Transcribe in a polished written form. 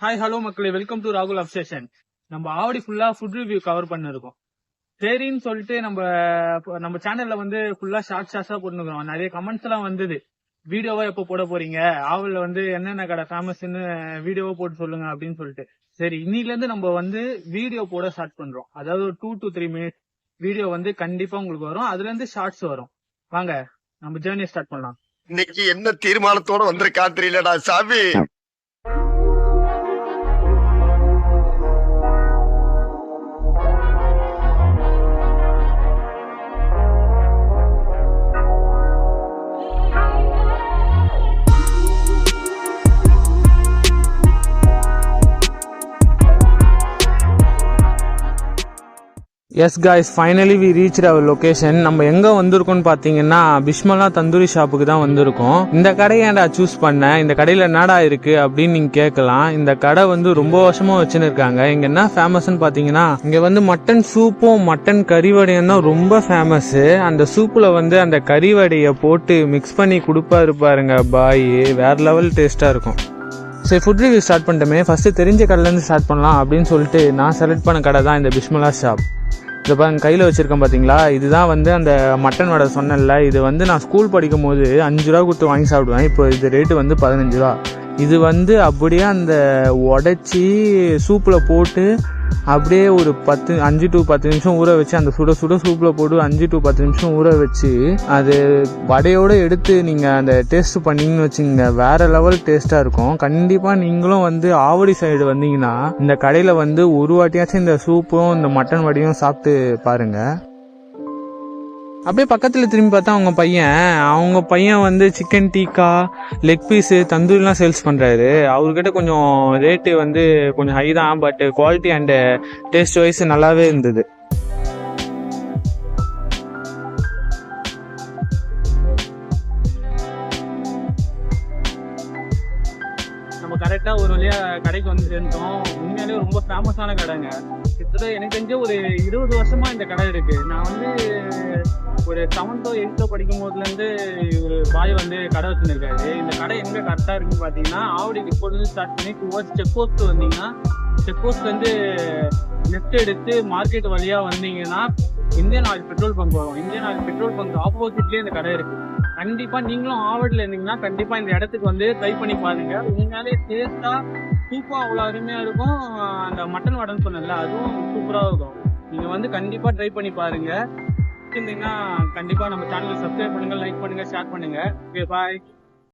Hi hello மக்களே, welcome to ராகுல் obsession. நம்ம ஆவடி ஃபுல்லா ஃபுட் ரிவ்யூ கவர் பண்ணிருக்கோம். சரின்னு சொல்லிட்டு நம்ம சேனல்ல வந்து ஃபுல்லா ஷார்ட்ஸா போட்டுருக்கோம். நிறைய கமெண்ட்ஸ் எல்லாம் வந்தது, வீடியோவா எப்போ போட போறீங்க, ஆவல்ல வந்து என்னென்ன கடை ஃபேமஸ்ன்னு வீடியோவா போட்டு சொல்லுங்க அப்படின்னு சொல்லிட்டு. சரி, இன்னைக்குல இருந்து நம்ம வந்து வீடியோ போட ஸ்டார்ட் பண்றோம். அதாவது 2 to 3 மினிட்ஸ் வீடியோ வந்து கண்டிப்பா உங்களுக்கு வரும். அதுல இருந்து ஷார்ட்ஸ் வரும். வாங்க நம்ம ஜேர்னியை ஸ்டார்ட் பண்ணலாம். இன்னைக்கு என்ன தீர்மானத்தோட வந்திருக்கா தெரியலடா சாமி. Yes guys, finally we reach our location. நம்ம எங்க வந்திருக்கோம்னு பாத்தீங்கன்னா பிஸ்மலா தந்தூரி ஷாப்புக்கு தான் வந்திருக்கோம். இந்த கடையை ஏன்டா சூஸ் பண்ணேன், இந்த கடையில என்னடா இருக்கு அப்படின்னு நீங்க கேட்கலாம். இந்த கடை வந்து ரொம்ப வருஷமா வச்சுன்னு இருக்காங்க. இங்க என்ன ஃபேமஸ்ன்னு பாத்தீங்கன்னா, இங்க வந்து மட்டன் சூப்பும் மட்டன் கறிவடையும் தான் ரொம்ப ஃபேமஸ். அந்த சூப்புல வந்து அந்த கறிவடையை போட்டு மிக்ஸ் பண்ணி கொடுப்பாரு பாருங்க பாய், வேற லெவல் டேஸ்டா இருக்கும். சரி, ஃபுட் ரிவ்யூ ஸ்டார்ட் பண்ணிட்டோமே, ஃபர்ஸ்ட் தெரிஞ்ச கடையிலேருந்து ஸ்டார்ட் பண்ணலாம் அப்படின்னு சொல்லிட்டு நான் செலக்ட் பண்ண கடை தான் இந்த பிஸ்மலா ஷாப். இதை பாருங்க, கையில் வச்சுருக்கேன் பார்த்தீங்களா, இதுதான் வந்து அந்த மட்டன் வடை சொன்னேன்ல. இது வந்து நான் ஸ்கூல் படிக்கும் போது 5 ரூபா கொடுத்து வாங்கி சாப்பிடுவேன். இப்போ இது ரேட்டு வந்து 15 ரூபா. இது வந்து அப்படியே அந்த உடைச்சி சூப்பில் போட்டு அப்படியே ஒரு 5 to 10 நிமிஷம் ஊற வச்சு, அந்த சுட சுட சூப்பில் போட்டு 5 to 10 நிமிஷம் ஊற வச்சு அது வடையோடு எடுத்து நீங்கள் அந்த டேஸ்ட் பண்ணிங்கன்னு வச்சுங்க, வேற லெவல் டேஸ்ட்டாக இருக்கும். கண்டிப்பாக நீங்களும் வந்து ஆவடி சைடு வந்தீங்கன்னா இந்த கடையில் வந்து ஒரு வாட்டியாச்சும் இந்த சூப்பும் இந்த மட்டன் வடையும் சாப்பிட்டு பாருங்கள். அப்படியே பக்கத்தில் திரும்பி பார்த்தா அவங்க பையன் வந்து சிக்கன் டீக்கா, லெக் பீஸு, தந்தூரிலாம் சேல்ஸ் பண்ணுறாரு. அவர்கிட்ட கொஞ்சம் ரேட்டு வந்து கொஞ்சம் ஹை தான், but quality and taste wise நல்லாவே இருந்தது. நம்ம கரெக்டாக ஒரு வழியாக கடைக்கு வந்து சேர்ந்தோம். உண்மையாலே ரொம்ப ஃபேமஸான கடைங்க. கிட்டத்தட்ட எனக்கு தெரிஞ்ச ஒரு 20 வருஷமா இந்த கடை இருக்கு. நான் வந்து ஒரு 7th or 8th படிக்கும் போதுலேருந்து ஒரு பாய் வந்து கடை வச்சுருக்காரு. இந்த கடை எங்கே கரெக்டாக இருக்குன்னு பார்த்தீங்கன்னா, ஆவடிக்கு இப்போது ஸ்டார்ட் பண்ணி டுவர்ட்ஸ் செக் போஸ்ட் வந்தீங்கன்னா, செக் போஸ்ட்லேருந்து லெஃப்ட் எடுத்து மார்க்கெட் வழியாக வந்தீங்கன்னா இந்தியன் ஆயில் பெட்ரோல் பங்க் வரும். இந்தியன் ஆயில் பெட்ரோல் பங்க் ஆப்போசிட்லேயே இந்த கடை இருக்குது. கண்டிப்பாக நீங்களும் ஆவடியில் இருந்தீங்கன்னா கண்டிப்பாக இந்த இடத்துக்கு வந்து ட்ரை பண்ணி பாருங்க. உண்மையாலே டேஸ்ட்டாக சூப்பாக அவ்வளோ அருமையாக இருக்கும். அந்த மட்டன் வடைன்னு சொன்னேன்ல, அதுவும் சூப்பராக இருக்கும். நீங்கள் வந்து கண்டிப்பாக ட்ரை பண்ணி பாருங்கள். இருந்தீங்கன்னா கண்டிப்பாக நம்ம சேனலை சப்ஸ்கிரைப் பண்ணுங்கள், லைக் பண்ணுங்கள், ஷேர் பண்ணுங்கள். ஓகே, பாய்.